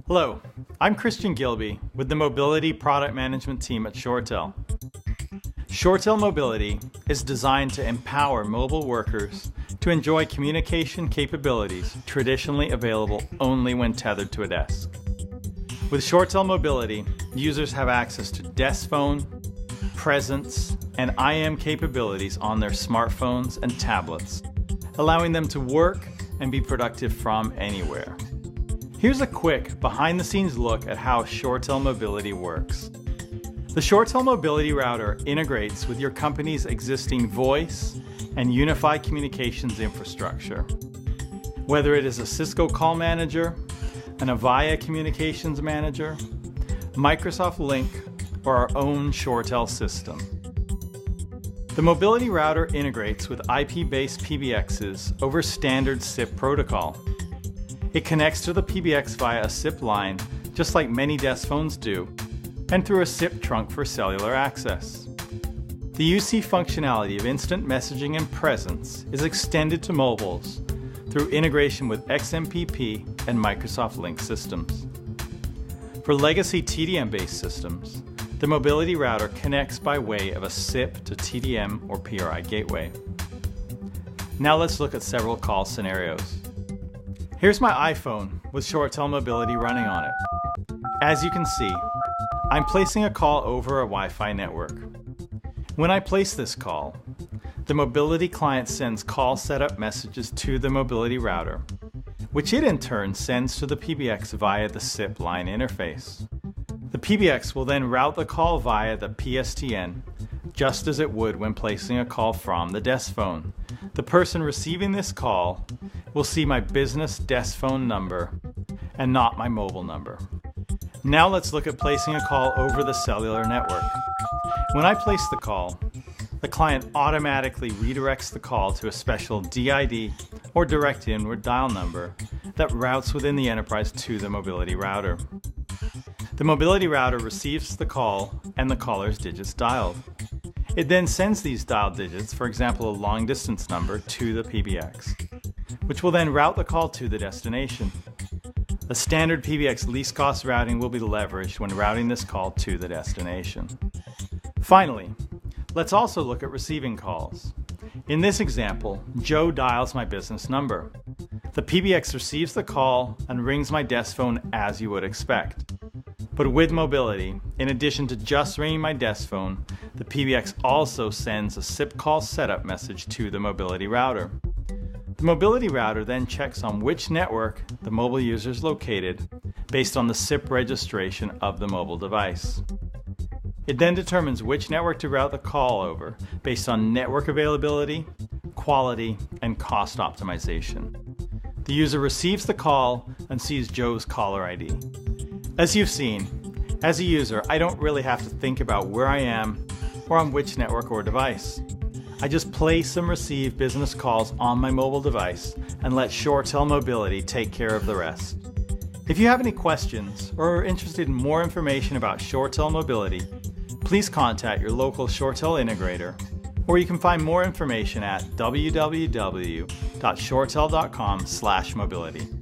Hello, I'm Christian Gilby with the Mobility Product Management team at ShoreTel. ShoreTel Mobility is designed to empower mobile workers to enjoy communication capabilities traditionally available only when tethered to a desk. With ShoreTel Mobility, users have access to desk phone, presence, and IM capabilities on their smartphones and tablets, allowing them to work and be productive from anywhere. Here's a quick behind-the-scenes look at how ShoreTel Mobility works. The ShoreTel Mobility Router integrates with your company's existing voice and unified communications infrastructure. Whether it is a Cisco Call Manager, an Avaya Communications Manager, Microsoft Lync, or our own ShoreTel system. The Mobility Router integrates with IP-based PBXs over standard SIP protocol. It connects to the PBX via a SIP line, just like many desk phones do, and through a SIP trunk for cellular access. The UC functionality of instant messaging and presence is extended to mobiles through integration with XMPP and Microsoft Lync systems. For legacy TDM-based systems, the Mobility Router connects by way of a SIP to TDM or PRI gateway. Now let's look at several call scenarios. Here's my iPhone with ShoreTel Mobility running on it. As you can see, I'm placing a call over a Wi-Fi network. When I place this call, the Mobility client sends call setup messages to the Mobility Router, which it in turn sends to the PBX via the SIP line interface. The PBX will then route the call via the PSTN, just as it would when placing a call from the desk phone. The person receiving this call will see my business desk phone number and not my mobile number. Now let's look at placing a call over the cellular network. When I place the call, the client automatically redirects the call to a special DID or direct inward dial number that routes within the enterprise to the Mobility Router. The Mobility Router receives the call and the caller's digits dialed. It then sends these dialed digits, for example a long distance number, to the PBX, which will then route the call to the destination. A standard PBX least cost routing will be leveraged when routing this call to the destination. Finally, let's also look at receiving calls. In this example, Joe dials my business number. The PBX receives the call and rings my desk phone as you would expect. But with Mobility, in addition to just ringing my desk phone, the PBX also sends a SIP call setup message to the Mobility Router. The Mobility Router then checks on which network the mobile user is located based on the SIP registration of the mobile device. It then determines which network to route the call over based on network availability, quality, and cost optimization. The user receives the call and sees Joe's caller ID. As you've seen, as a user, I don't really have to think about where I am or on which network or device. I just place and receive business calls on my mobile device and let ShoreTel Mobility take care of the rest. If you have any questions or are interested in more information about ShoreTel Mobility, please contact your local ShoreTel integrator, or you can find more information at www.shoretel.com/mobility.